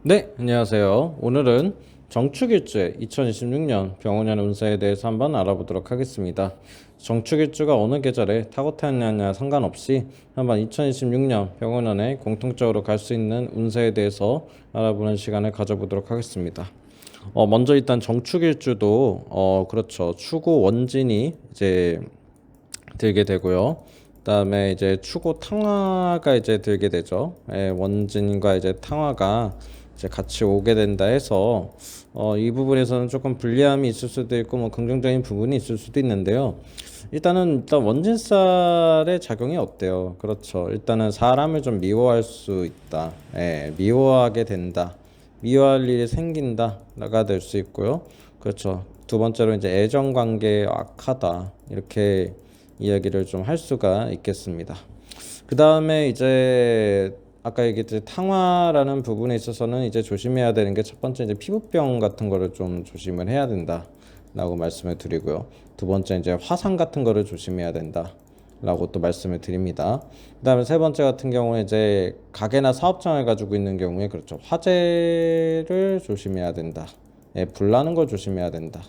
네, 안녕하세요. 오늘은 정축일주의 2026년 병원년 운세에 대해서 한번 알아보도록 하겠습니다. 정축일주가 어느 계절에 타고 타느냐 상관없이 한번 2026년 병원년에 공통적으로 갈 수 있는 운세에 대해서 알아보는 시간을 가져보도록 하겠습니다. 먼저 일단 정축일주도 그렇죠. 추구 원진이 이제 들게 되고요. 그다음에 이제 추고 탕화가 이제 들게 되죠. 예, 원진과 이제 탕화가 이제 같이 오게 된다 해서 이 부분에서는 조금 불리함이 있을 수도 있고 뭐 긍정적인 부분이 있을 수도 있는데요. 일단 원진살의 작용이 어때요? 그렇죠. 일단은 사람을 좀 미워할 수 있다. 예, 미워하게 된다. 미워할 일이 생긴다가 될 수 있고요. 그렇죠. 두 번째로 이제 애정 관계 악하다. 이렇게 이야기를 좀 할 수가 있겠습니다. 그 다음에 이제 아까 얘기했듯이 탕화라는 부분에 있어서는 이제 조심해야 되는 게 첫 번째 이제 피부병 같은 거를 좀 조심을 해야 된다라고 말씀을 드리고요. 두 번째 이제 화상 같은 거를 조심해야 된다라고 또 말씀을 드립니다. 그 다음에 세 번째 같은 경우에 이제 가게나 사업장을 가지고 있는 경우에 그렇죠. 화재를 조심해야 된다. 예, 불 나는 걸 조심해야 된다.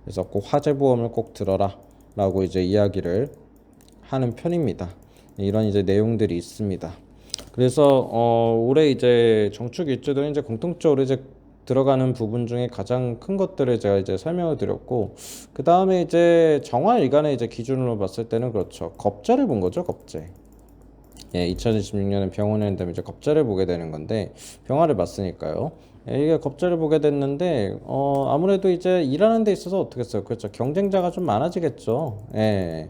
그래서 꼭 화재 보험을 꼭 들어라. 라고 이제 이야기를 하는 편입니다. 이런 이제 내용들이 있습니다. 그래서 올해 이제 정축 일주도 이제 공통적으로 이제 들어가는 부분 중에 가장 큰 것들을 제가 이제 설명을 드렸고, 그 다음에 이제 정화일간의 이제 기준으로 봤을 때는 그렇죠. 겁재를 본 거죠, 겁재. 예, 2026년은 병원에 되면 이제 겁재를 보게 되는 건데 병화를 봤으니까요. 예, 이게 겁재를 보게 됐는데 아무래도 이제 일하는 데 있어서 어떻게 했어요? 그렇죠. 경쟁자가 좀 많아지겠죠. 예.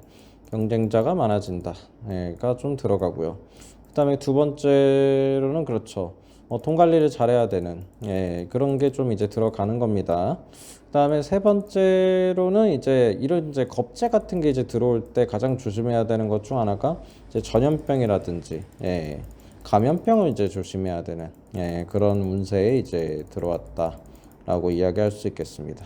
경쟁자가 많아진다. 가 좀 들어가고요. 그다음에 두 번째로는 그렇죠. 돈 관리를 잘해야 되는 그런 게 좀 이제 들어가는 겁니다. 그다음에 세 번째로는 이제 이런 이제 겁재 같은 게 이제 들어올 때 가장 조심해야 되는 것 중 하나가 이제 전염병이라든지 감염병을 이제 조심해야 되는 그런 운세에 이제 들어왔다라고 이야기할 수 있겠습니다.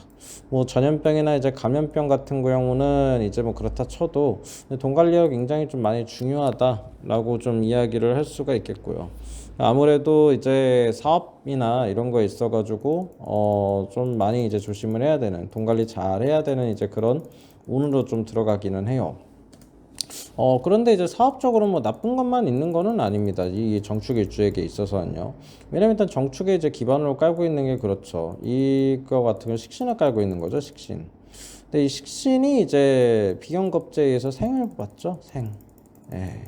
뭐 전염병이나 이제 감염병 같은 경우는 이제 뭐 그렇다 쳐도 돈 관리가 굉장히 좀 많이 중요하다라고 좀 이야기를 할 수가 있겠고요. 아무래도 이제 사업이나 이런 거에 있어가지고 좀 많이 이제 조심을 해야 되는 돈 관리 잘 해야 되는 이제 그런 운으로 좀 들어가기는 해요. 그런데 이제 사업적으로 뭐 나쁜 것만 있는 거는 아닙니다. 이 정축 일주에게 있어서는요. 왜냐면 일단 정축에 이제 기반으로 깔고 있는 게 그렇죠. 이거 같은 건 식신을 깔고 있는 거죠, 식신. 근데 이 식신이 이제 비견겁제에서 생을 봤죠, 생. 예.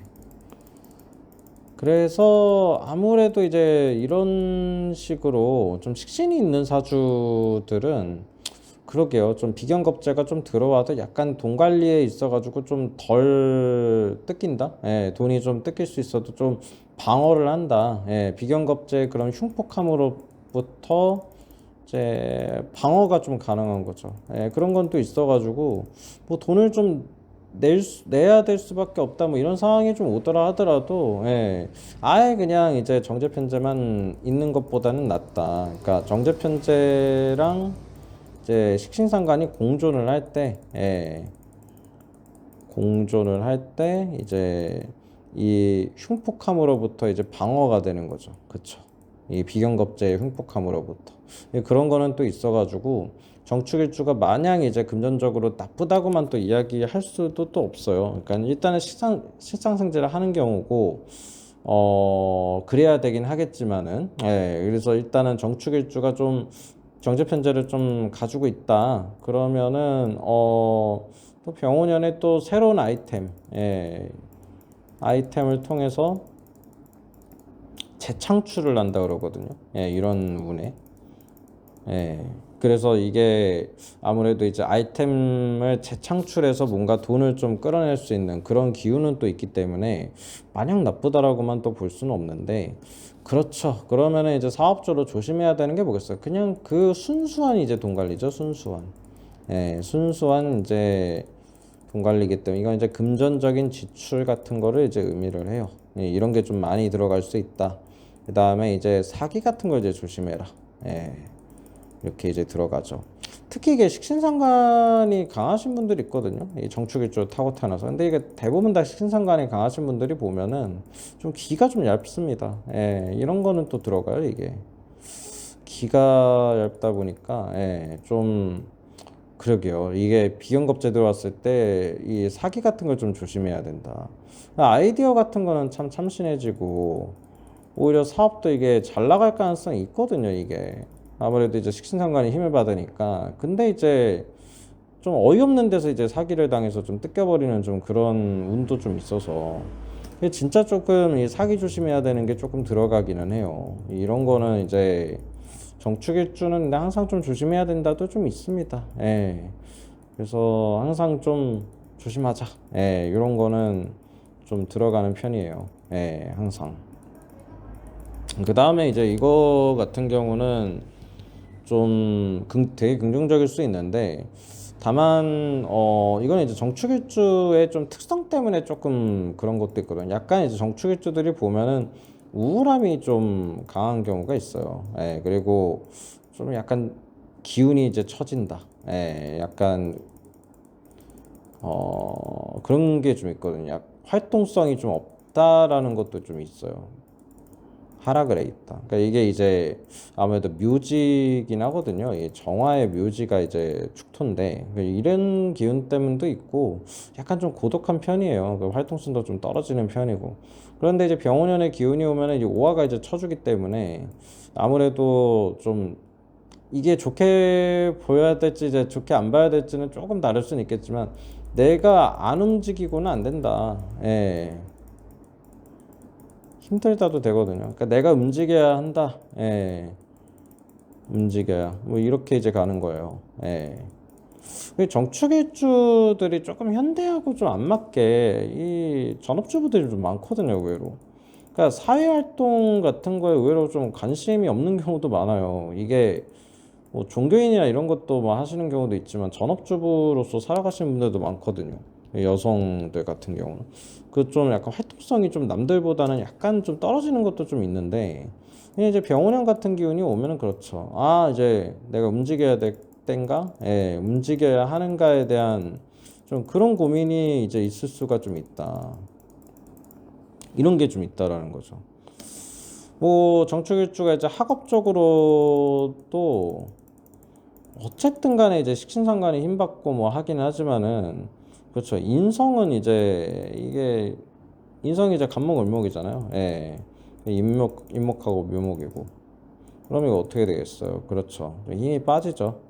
그래서 아무래도 이제 이런 식으로 좀 식신이 있는 사주들은 그러게요. 좀 비견겁제가 좀 들어와도 약간 돈 관리에 있어가지고 좀 덜 뜯긴다. 예, 돈이 좀 뜯길 수 있어도 좀 방어를 한다. 예, 비견겁제 그런 흉폭함으로부터 이제 방어가 좀 가능한 거죠. 예, 그런 건 또 있어가지고 뭐 돈을 좀 내야 될 수밖에 없다 뭐 이런 상황이 좀 오더라 하더라도 아예 그냥 이제 정제편제만 있는 것보다는 낫다. 그러니까 정제편제랑 이제 식신상관이 공존을 할 때 이제 이 흉폭함으로부터 이제 방어가 되는 거죠. 그쵸? 이 비견겁제의 흉폭함으로부터 그런 거는 또 있어가지고 정축일주가 마냥 이제 금전적으로 나쁘다고만 또 이야기할 수도 또 없어요. 그러니까 일단은 실상생제를 하는 경우고 그래야 되긴 하겠지만은 그래서 일단은 정축일주가 좀 정제편제를 좀 가지고 있다 그러면은 또 병원연에 또 새로운 아이템을 통해서 재창출을 한다 그러거든요. 이런 운에. 그래서 이게 아무래도 이제 아이템을 재창출해서 뭔가 돈을 좀 끌어낼 수 있는 그런 기운은 또 있기 때문에 마냥 나쁘다라고만 또 볼 수는 없는데 그렇죠. 그러면은 이제 사업적으로 조심해야 되는 게 뭐겠어요? 그냥 그 순수한 이제 돈 관리죠. 순수한 이제 돈 관리기 때문에 이건 이제 금전적인 지출 같은 거를 이제 의미를 해요. 이런 게 좀 많이 들어갈 수 있다. 그 다음에 이제 사기 같은 걸 이제 조심해라. 이렇게 이제 들어가죠. 특히 이게 식신상관이 강하신 분들이 있거든요. 이 정축일주 타고 타나서. 근데 이게 대부분 다 식신상관이 강하신 분들이 보면은 좀 기가 좀 얇습니다. 이런 거는 또 들어가요, 이게. 기가 얇다 보니까 좀 그러게요. 이게 비경겁제 들어왔을 때 이 사기 같은 걸 좀 조심해야 된다. 아이디어 같은 거는 참 참신해지고 오히려 사업도 이게 잘 나갈 가능성이 있거든요. 이게 아무래도 이제 식신상관이 힘을 받으니까. 근데 이제 좀 어이없는 데서 이제 사기를 당해서 좀 뜯겨버리는 좀 그런 운도 좀 있어서 이게 진짜 조금 이 사기 조심해야 되는 게 조금 들어가기는 해요. 이런 거는 이제 정축일주는 항상 좀 조심해야 된다도 좀 있습니다. 그래서 항상 좀 조심하자. 이런 거는 좀 들어가는 편이에요. 항상. 그 다음에 이제 이거 같은 경우는 좀 되게 긍정적일 수 있는데 다만 이거는 이제 정축일주의 좀 특성 때문에 조금 그런 것도 있거든요. 약간 이제 정축일주들이 보면은 우울함이 좀 강한 경우가 있어요. 그리고 좀 약간 기운이 이제 처진다. 약간 그런 게 좀 있거든요. 활동성이 좀 없다라는 것도 좀 있어요. 하락을 해 있다. 그러니까 이게 이제 아무래도 묘지긴 하거든요. 이 정화의 묘지가 이제 축토인데 그러니까 이런 기운 때문도 있고 약간 좀 고독한 편이에요. 그 활동성도 좀 떨어지는 편이고. 그런데 이제 병원연의 기운이 오면은 이제 오화가 이제 쳐주기 때문에 아무래도 좀 이게 좋게 보여야 될지 이제 좋게 안 봐야 될지는 조금 다를 수는 있겠지만 내가 안 움직이고는 안 된다. 힘들다도 되거든요. 그러니까 내가 움직여야 한다. 움직여야. 뭐 이렇게 이제 가는 거예요. 정축일주들이 조금 현대하고 좀 안 맞게 이 전업주부들이 좀 많거든요, 의외로. 그러니까 사회활동 같은 거에 의외로 좀 관심이 없는 경우도 많아요. 이게 뭐 종교인이나 이런 것도 뭐 하시는 경우도 있지만 전업주부로서 살아가시는 분들도 많거든요. 여성들 같은 경우는 그 좀 약간 활동성이 좀 남들보다는 약간 좀 떨어지는 것도 좀 있는데 이제 병원형 같은 기운이 오면은 그렇죠. 아 이제 내가 움직여야 될 땐가? 움직여야 하는가에 대한 좀 그런 고민이 이제 있을 수가 좀 있다. 이런 게 좀 있다라는 거죠. 뭐 정축일주가 이제 학업적으로도 어쨌든 간에 이제 식신상관이 힘받고 뭐 하기는 하지만은 그렇죠. 인성은 이제 이게 인성이 이제 간목을목이잖아요. 인목하고 묘목이고. 그럼 이거 어떻게 되겠어요? 그렇죠. 힘이 빠지죠.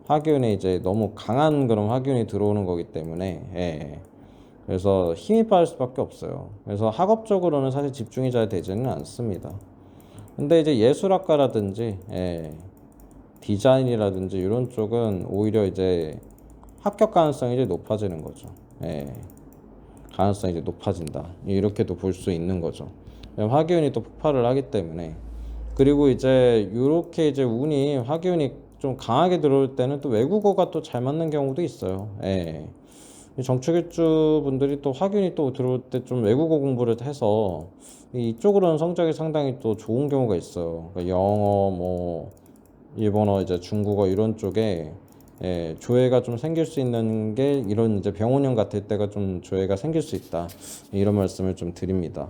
화기운이 이제 너무 강한 그런 화기운이 들어오는 거기 때문에 그래서 힘이 빠질 수밖에 없어요. 그래서 학업적으로는 사실 집중이 잘 되지는 않습니다. 근데 이제 예술학과라든지 디자인이라든지 이런 쪽은 오히려 이제 합격 가능성이 이제 높아지는 거죠. 가능성이 이제 높아진다. 이렇게도 볼 수 있는 거죠. 화기운이 또 폭발을 하기 때문에. 그리고 이제 이렇게 이제 운이 화기운이 좀 강하게 들어올 때는 또 외국어가 또 잘 맞는 경우도 있어요. 정축일주 분들이 또 화기운이 또 들어올 때 좀 외국어 공부를 해서 이쪽으로는 성적이 상당히 또 좋은 경우가 있어요. 그러니까 영어, 뭐 일본어, 이제 중국어 이런 쪽에 조회가 좀 생길 수 있는 게 이런 이제 병원형 같을 때가 좀 조회가 생길 수 있다. 이런 말씀을 좀 드립니다.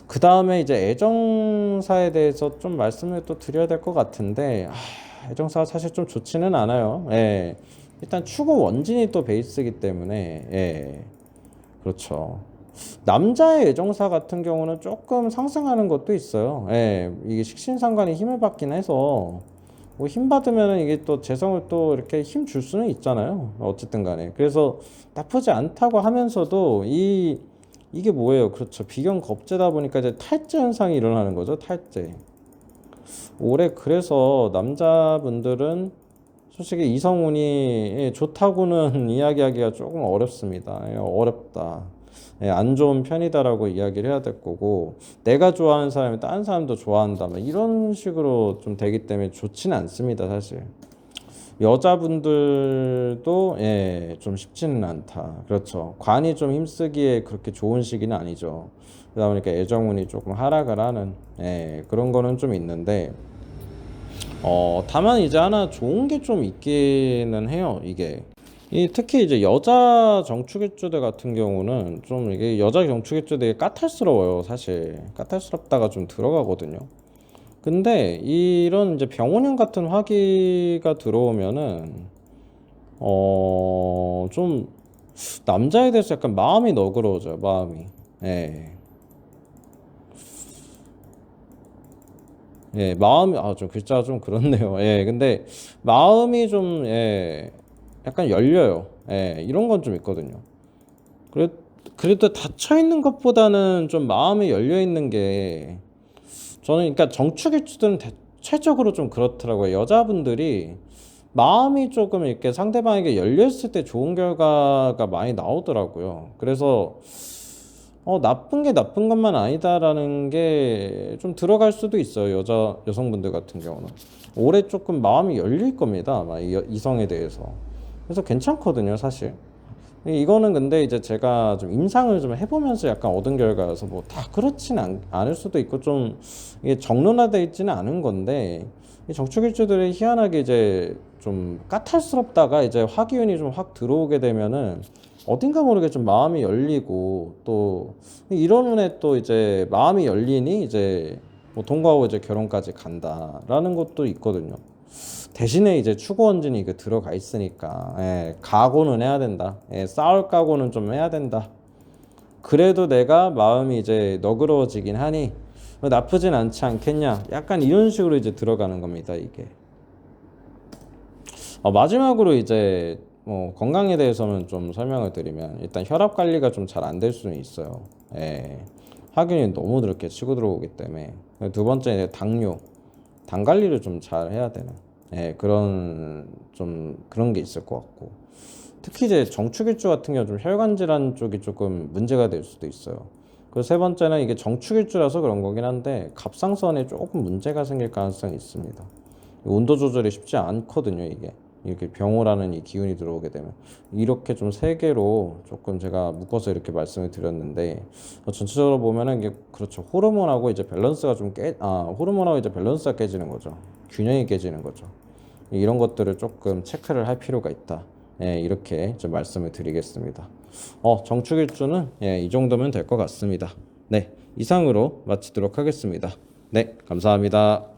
그 다음에 이제 애정사에 대해서 좀 말씀을 또 드려야 될 것 같은데 애정사가 사실 좀 좋지는 않아요. 일단 축구 원진이 또 베이스이기 때문에 그렇죠. 남자의 애정사 같은 경우는 조금 상승하는 것도 있어요. 이게 식신상관이 힘을 받긴 해서 뭐 힘 받으면은 이게 또 재성을 또 이렇게 힘 줄 수는 있잖아요. 어쨌든 간에. 그래서 나쁘지 않다고 하면서도 이게 뭐예요? 그렇죠. 비경겁제다 보니까 이제 탈제 현상이 일어나는 거죠. 탈제. 올해 그래서 남자분들은 솔직히 이성운이 좋다고는 이야기하기가 조금 어렵습니다. 어렵다. 안 좋은 편이다라고 이야기를 해야 될 거고 내가 좋아하는 사람이 다른 사람도 좋아한다 막 이런 식으로 좀 되기 때문에 좋지는 않습니다. 사실 여자분들도 좀 쉽지는 않다. 그렇죠. 관이 좀 힘쓰기에 그렇게 좋은 시기는 아니죠. 그러다 보니까 애정운이 조금 하락을 하는 그런 거는 좀 있는데 다만 이제 하나 좋은 게 좀 있기는 해요. 이게 특히 이제 여자 정축일주들 같은 경우는 좀 이게 여자 정축일주들이 까탈스러워요. 사실 까탈스럽다가 좀 들어가거든요. 근데 이런 이제 병원형 같은 화기가 들어오면은 좀 남자에 대해서 약간 마음이 너그러워져요. 마음이. 예. 예, 마음이 좀 글자가 좀 그렇네요. 예. 근데 마음이 좀 약간 열려요. 예. 이런 건 좀 있거든요. 그래 그래도 닫혀 있는 것보다는 좀 마음이 열려 있는 게 저는 그러니까 정축일주들은 대체적으로 좀 그렇더라고요. 여자분들이 마음이 조금 이렇게 상대방에게 열려 있을 때 좋은 결과가 많이 나오더라고요. 그래서 나쁜 게 나쁜 것만 아니다라는 게 좀 들어갈 수도 있어요. 여성분들 같은 경우는 올해 조금 마음이 열릴 겁니다. 아마 이성에 대해서. 그래서 괜찮거든요, 사실. 이거는 근데 이제 제가 좀 임상을 좀 해보면서 약간 얻은 결과여서 뭐 다 그렇진 않을 수도 있고 좀 이게 정론화되어 있지는 않은 건데 이 정축일주들이 희한하게 이제 좀 까탈스럽다가 이제 화기운이 좀 확 들어오게 되면은 어딘가 모르게 좀 마음이 열리고 또 이런 운에 또 이제 마음이 열리니 이제 뭐 동거하고 이제 결혼까지 간다라는 것도 있거든요. 대신에 이제 추구 원진이 이게 들어가 있으니까 각오는 해야 된다. 싸울 각오는 좀 해야 된다. 그래도 내가 마음이 이제 너그러워지긴 하니 나쁘진 않지 않겠냐. 약간 이런 식으로 이제 들어가는 겁니다. 이게. 마지막으로 이제 뭐 건강에 대해서는 좀 설명을 드리면 일단 혈압 관리가 좀 잘 안 될 수는 있어요. 화균이 너무 그렇게 치고 들어오기 때문에. 두 번째 이제 당 관리를 좀 잘 해야 되는 그런 좀 그런 게 있을 것 같고 특히 이제 정축일주 같은 경우 좀 혈관 질환 쪽이 조금 문제가 될 수도 있어요. 그리고 세 번째는 이게 정축일주라서 그런 거긴 한데 갑상선에 조금 문제가 생길 가능성이 있습니다. 온도 조절이 쉽지 않거든요, 이게. 이렇게 병호라는 이 기운이 들어오게 되면 이렇게 좀 세 개로 조금 제가 묶어서 이렇게 말씀을 드렸는데 전체적으로 보면은 이게 그렇죠. 호르몬하고 이제 밸런스가 호르몬하고 이제 밸런스가 깨지는 거죠. 균형이 깨지는 거죠. 이런 것들을 조금 체크를 할 필요가 있다. 이렇게 좀 말씀을 드리겠습니다. 정축일주는 이 정도면 될 것 같습니다. 네, 이상으로 마치도록 하겠습니다. 네, 감사합니다.